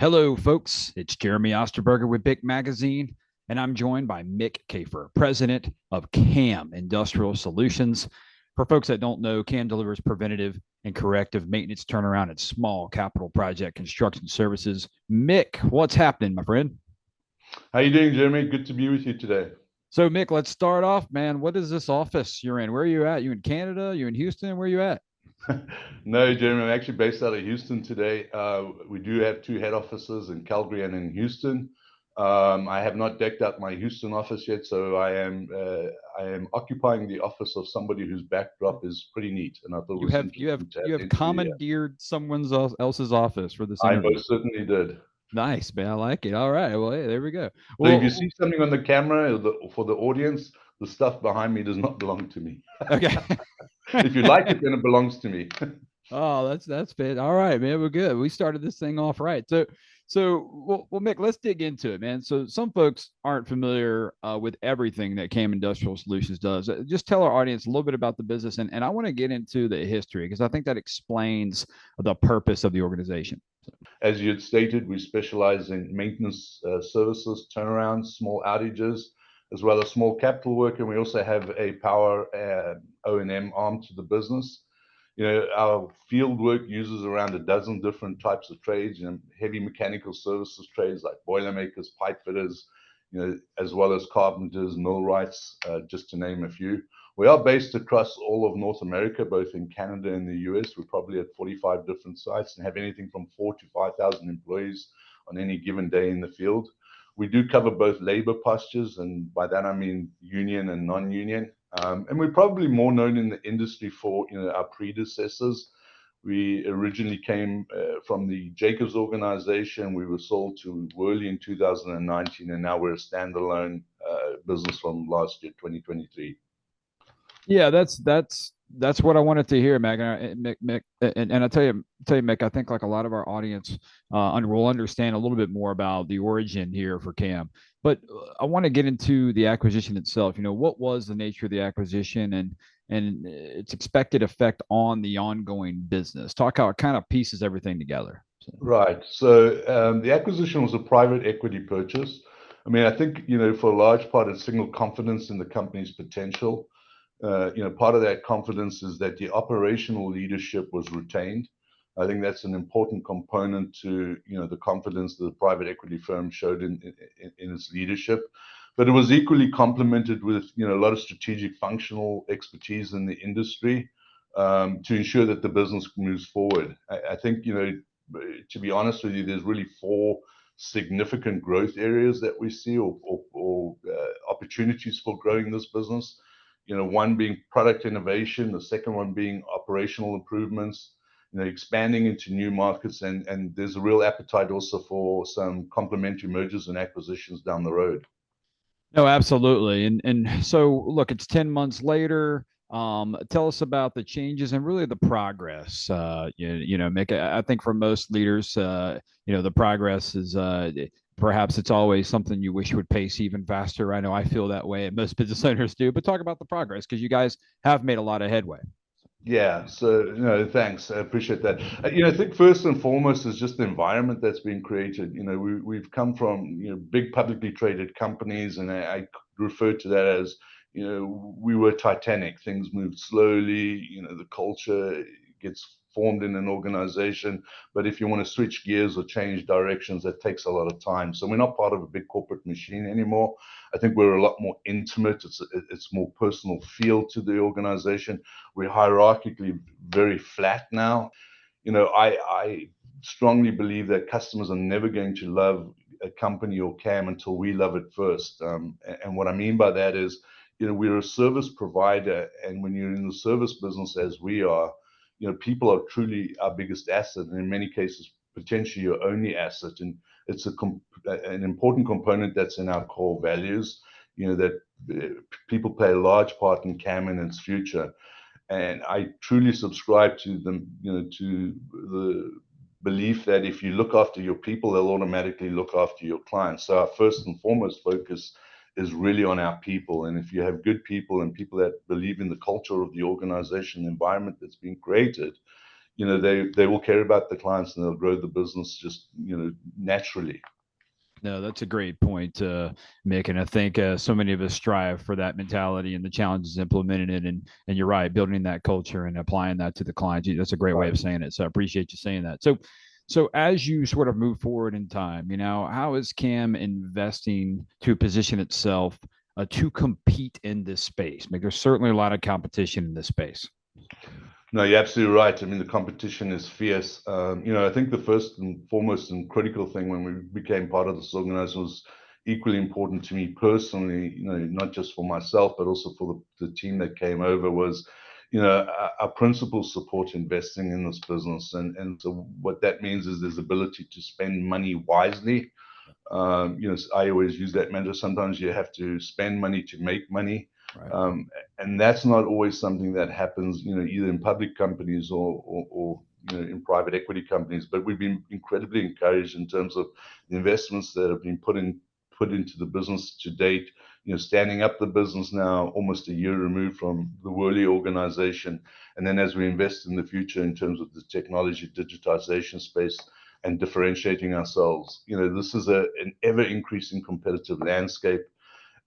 Hello, folks. It's Jeremy Osterberger with Bick Magazine, and I'm joined by Mick Kaefer, president of CAM Industrial Solutions. For folks that don't know, CAM delivers preventative and corrective maintenance turnaround and small capital project construction services. Mick, what's happening, my friend? How you doing, Jeremy? Good to be with you today. So, Mick, let's start off, man. What is this office you're in? Where are you at? You in Canada? You in Houston? Where are you at? No, Jeremy, I'm actually based out of Houston today. We do have two head offices in Calgary and in Houston. I have not decked out my Houston office yet, so I am occupying the office of somebody whose backdrop is pretty neat, and I thought it You was have you have interesting to have you the have interview here. commandeered someone else's office for this I interview. most certainly did. Nice, man. I like it. All right. Well, hey, there we go. So if you see Well, something on the camera for the audience, the stuff behind me does not belong to me. okay. If you like it, then it belongs to me. Oh, that's fit. All right, man. We're good. We started this thing off right. So, Mick, let's dig into it, man. So, some folks aren't familiar with everything that CAM Industrial Solutions does. Just tell our audience a little bit about the business, and I want to get into the history because I think that explains the purpose of the organization. As you had stated, we specialize in maintenance services, turnarounds, small outages, as well as small capital work, and we also have a power O&M arm to the business. Our field work uses around a dozen different types of trades, heavy mechanical services trades like boilermakers, pipe fitters, as well as carpenters, millwrights, just to name a few. We are based across all of North America, both in Canada and the US. We're probably at 45 different sites and have anything from 4 to 5,000 employees on any given day in the field. We do cover both labor postures, and by that I mean union and non-union. And we're probably more known in the industry for our predecessors. We originally came from the Jacobs organization. We were sold to Worley in 2019, and now we're a standalone business from last year, 2023. Yeah, that's what I wanted to hear, Meg. And I tell you, Mick, I think like a lot of our audience will understand a little bit more about the origin here for Cam. But I want to get into the acquisition itself. What was the nature of the acquisition and its expected effect on the ongoing business? Talk how it kind of pieces everything together. So. Right. So the acquisition was a private equity purchase. I mean, I think, for a large part, it signaled confidence in the company's potential. Part of that confidence is that the operational leadership was retained. I think that's an important component to, the confidence that the private equity firm showed in its leadership. But it was equally complemented with, a lot of strategic functional expertise in the industry to ensure that the business moves forward. I think, to be honest with you, there's really four significant growth areas that we see or opportunities for growing this business. One being product innovation, the second one being operational improvements, expanding into new markets, and there's a real appetite also for some complementary mergers and acquisitions down the road. No, absolutely. And so look, it's 10 months later. Tell us about the changes and really the progress. Mick, I think for most leaders, the progress is perhaps it's always something you wish would pace even faster. I know I feel that way, and most business owners do, but talk about the progress because you guys have made a lot of headway. Yeah, so thanks. I appreciate that. I think first and foremost is just the environment that's been created. We've come from big publicly traded companies, and I refer to that as we were Titanic. Things moved slowly. The culture gets formed in an organization, but if you want to switch gears or change directions, that takes a lot of time. So we're not part of a big corporate machine anymore. I think we're a lot more intimate. It's more personal feel to the organization. We're hierarchically very flat now. I strongly believe that customers are never going to love a company or CAM until we love it first. And what I mean by that is, we're a service provider, and when you're in the service business as we are, people are truly our biggest asset, and in many cases, potentially your only asset. And it's an important component that's in our core values. That people play a large part in CAM and its future. And I truly subscribe to them, to the belief that if you look after your people, they'll automatically look after your clients. So our first and foremost focus is really on our people. And if you have good people and people that believe in the culture of the organization, the environment that's being created, they will care about the clients and they'll grow the business just naturally. No, that's a great point, Mick, and I think so many of us strive for that mentality, and the challenge is implementing it. And you're right, building that culture and applying that to the clients. That's a great way of saying it. So I appreciate you saying that. So as you sort of move forward in time, how is Cam investing to position itself to compete in this space? Like, there's certainly a lot of competition in this space. No, you're absolutely right. I mean, the competition is fierce. I think the first and foremost and critical thing when we became part of this organization was equally important to me personally, not just for myself, but also for the team that came over, was, our principals support investing in this business. And so what that means is there's ability to spend money wisely. I always use that mantra. Sometimes you have to spend money to make money. Right. And that's not always something that happens, either in public companies or in private equity companies. But we've been incredibly encouraged in terms of the investments that have been put into the business to date. Standing up the business now, almost a year removed from the Worley organization, and then as we invest in the future in terms of the technology digitization space and differentiating ourselves, this is an ever increasing competitive landscape.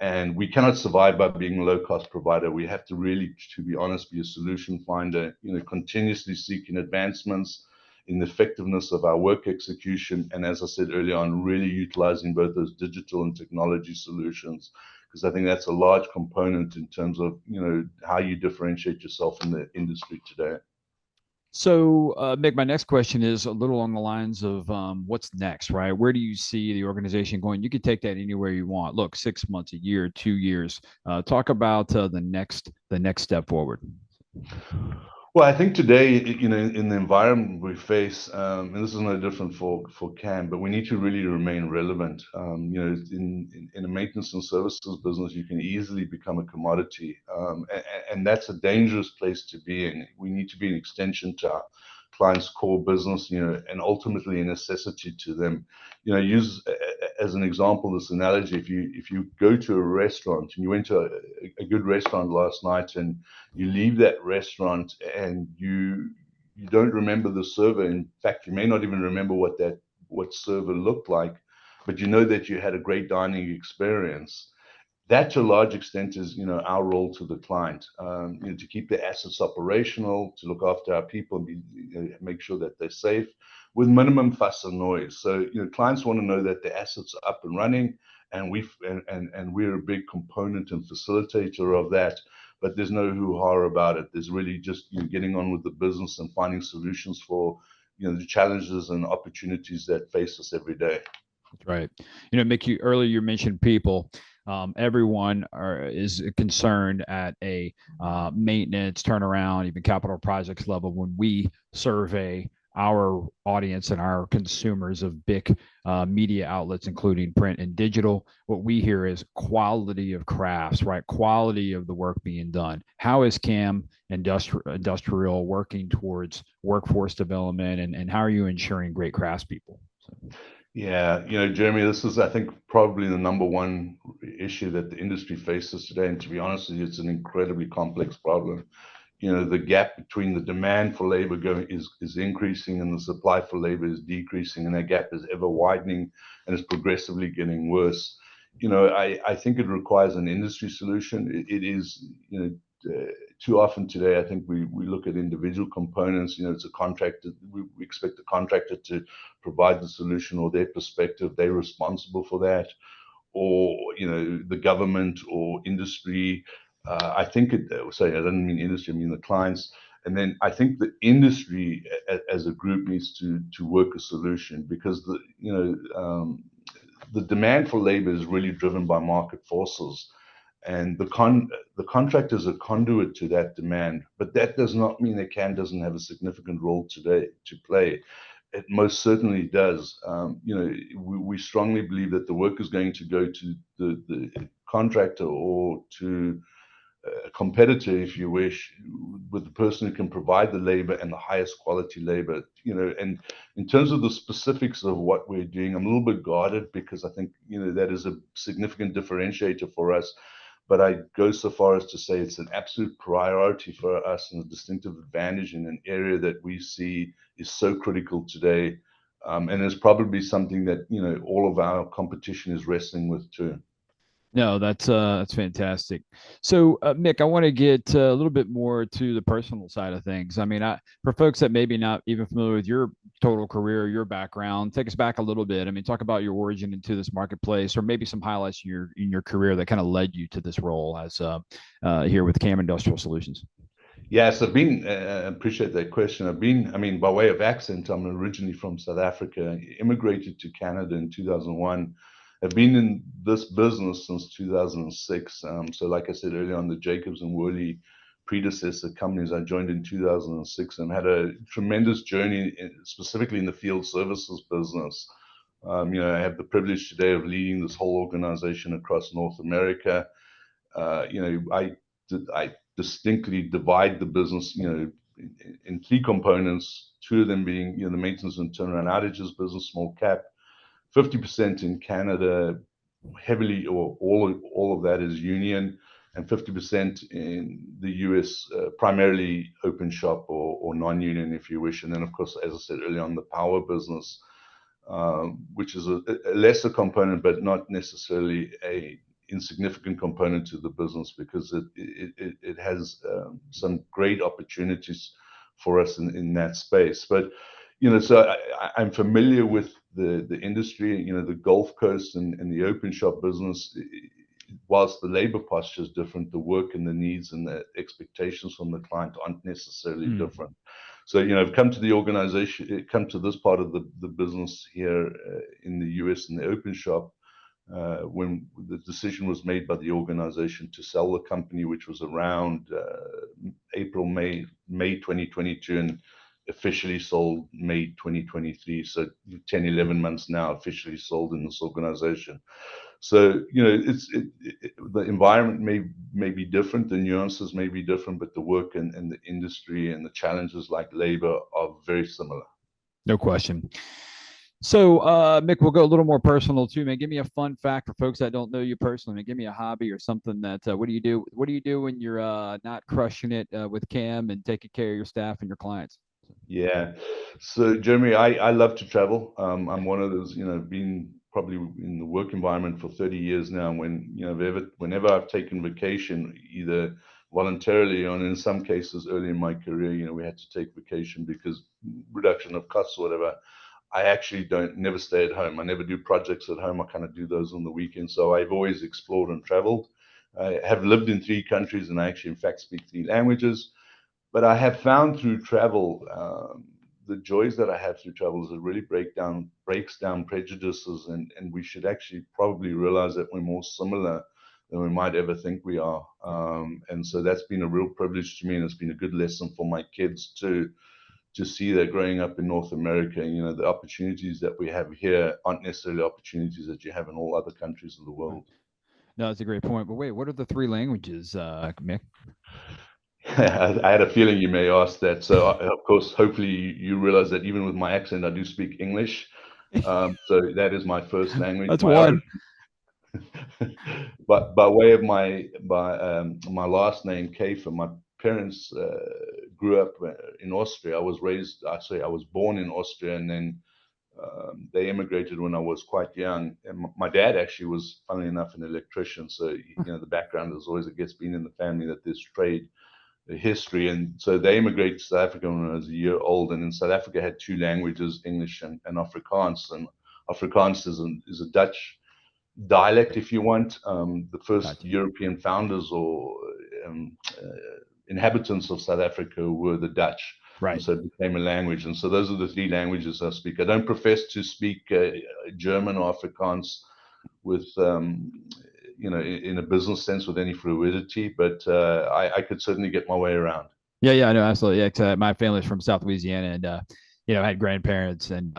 And we cannot survive by being a low-cost provider. We have to really, to be honest, be a solution finder, continuously seeking advancements in the effectiveness of our work execution. And as I said earlier on, really utilizing both those digital and technology solutions, because I think that's a large component in terms of, how you differentiate yourself in the industry today. So, Mick, my next question is a little on the lines of what's next, right? Where do you see the organization going? You can take that anywhere you want. Look, 6 months, a year, 2 years. Talk about the next step forward. Well, I think today, in the environment we face, and this is no different for CAM, but we need to really remain relevant. In a maintenance and services business, you can easily become a commodity, and that's a dangerous place to be in. We need to be an extension to our clients' core business, and ultimately a necessity to them. Use as an example this analogy: if you go to a restaurant and you went to a good restaurant last night and you leave that restaurant and you don't remember the server. In fact, you may not even remember what server looked like, but you know that you had a great dining experience. That, to a large extent, is our role to the client, to keep the assets operational, to look after our people, and make sure that they're safe with minimum fuss and noise. So clients want to know that the assets are up and running, and we're a big component and facilitator of that. But there's no hoo-ha about it. There's really just getting on with the business and finding solutions for the challenges and opportunities that face us every day. That's right. Mick, earlier you mentioned people. Everyone is concerned at a maintenance, turnaround, even capital projects level when we survey our audience and our consumers of big media outlets, including print and digital. What we hear is quality of crafts, right? Quality of the work being done. How is CAM Industrial working towards workforce development, and how are you ensuring great craftspeople? Yeah, Jeremy, this is, I think, probably the number one issue that the industry faces today. And to be honest with you, it's an incredibly complex problem. The gap between the demand for labor is increasing and the supply for labor is decreasing, and that gap is ever widening and is progressively getting worse. I think it requires an industry solution. It is, too often today, I think we look at individual components. It's a contractor. We expect the contractor to provide the solution or their perspective. They're responsible for that, or the government or industry. I think sorry, I don't mean industry. I mean the clients. And then I think the industry as a group needs to work a solution, because the demand for labor is really driven by market forces. And the contract is a conduit to that demand, but that does not mean that CAM doesn't have a significant role today to play. It most certainly does. We strongly believe that the work is going to go to the contractor or to a competitor, if you wish, with the person who can provide the labor and the highest quality labor. And in terms of the specifics of what we're doing, I'm a little bit guarded, because I think that is a significant differentiator for us. but I go so far as to say it's an absolute priority for us and a distinctive advantage in an area that we see is so critical today. And it's probably something that, all of our competition is wrestling with too. No, that's fantastic. So, Mick, I want to get a little bit more to the personal side of things. I mean, for folks that maybe not even familiar with your total career, your background, take us back a little bit. I mean, talk about your origin into this marketplace, or maybe some highlights in your career that kind of led you to this role as here with CAM Industrial Solutions. Yes, I've been, appreciate that question. I mean, by way of accent, I'm originally from South Africa, immigrated to Canada in 2001. I've been in this business since 2006. So, like I said earlier on, the Jacobs and Worley predecessor companies, I joined in 2006 and had a tremendous journey, specifically in the field services business. I have the privilege today of leading this whole organization across North America. I distinctly divide the business, in three components. Two of them being, the maintenance and turnaround outages business, small cap, 50% in Canada, heavily, or all of that is union, and 50% in the US, primarily open shop or non-union, if you wish. And then, of course, as I said earlier on, the power business, which is a lesser component, but not necessarily a insignificant component to the business, because it has some great opportunities for us in that space. But so I'm familiar with the industry. The Gulf Coast and the open shop business. Whilst the labor posture is different, the work and the needs and the expectations from the client aren't necessarily different. So, I've come to the organization, come to this part of the business here in the US in the open shop, when the decision was made by the organization to sell the company, which was around May 2022, and officially sold May 2023. So 10, 11 months now officially sold in this organization. So, the environment may be different, the nuances may be different, but the work and the industry and the challenges like labor are very similar. No question. So, Mick, we'll go a little more personal too, man. Give me a fun fact for folks that don't know you personally. Man, give me a hobby or something that. What do you do? What do you do when you're not crushing it with Cam and taking care of your staff and your clients? Yeah. So, Jeremy, I love to travel. I'm one of those, been probably in the work environment for 30 years now. Whenever I've taken vacation, either voluntarily or in some cases early in my career, we had to take vacation because reduction of costs or whatever. I actually never stay at home. I never do projects at home. I kind of do those on the weekend. So I've always explored and traveled. I have lived in 3 countries, and I actually, in fact, speak 3 languages. But I have found through travel, the joys that I have through travel is it really breaks down prejudices, and we should actually probably realize that we're more similar than we might ever think we are. And so that's been a real privilege to me, and it's been a good lesson for my kids too, to see that growing up in North America, the opportunities that we have here aren't necessarily opportunities that you have in all other countries of the world. No, that's a great point. But wait, what are the 3 languages, Mick? I had a feeling you may ask that. So, of course, hopefully you realize that even with my accent, I do speak English. So that is my first language. That's one. But by way of my last name, Kaefer, my parents grew up in Austria. I was born in Austria, and then they immigrated when I was quite young. And my dad actually was, funnily enough, an electrician. So, the background is always, I guess, been in the family that there's trade history. And so they immigrated to South Africa when I was a year old. And in South Africa had 2 languages, English and Afrikaans. And Afrikaans is a Dutch dialect, if you want. The first European founders or inhabitants of South Africa were the Dutch. Right. And so it became a language. And so those are the 3 languages I speak. I don't profess to speak German or Afrikaans with, in a business sense with any fluidity, but I could certainly get my way around. Yeah, no, absolutely. Yeah, my family's from South Louisiana, and I had grandparents, and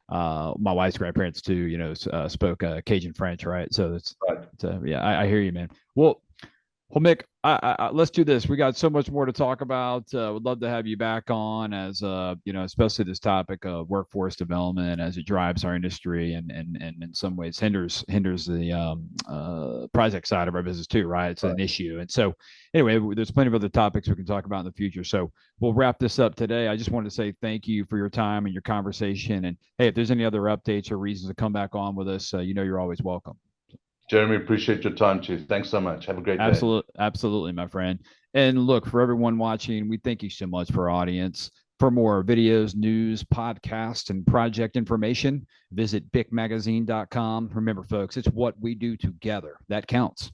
my wife's grandparents too. Spoke Cajun French, right? So it's right. yeah, I hear you, man. Well, Well, Mick, let's do this. We got so much more to talk about. Would love to have you back on as especially this topic of workforce development as it drives our industry and in some ways hinders the project side of our business too, right? It's an issue, and so anyway, there's plenty of other topics we can talk about in the future. So we'll wrap this up today. I just wanted to say thank you for your time and your conversation. And hey, if there's any other updates or reasons to come back on with us, you're always welcome. Jeremy, appreciate your time too. Thanks so much. Have a great day. Absolutely, my friend. And look, for everyone watching, we thank you so much for our audience. For more videos, news, podcasts, and project information, visit bicmagazine.com. Remember, folks, it's what we do together that counts.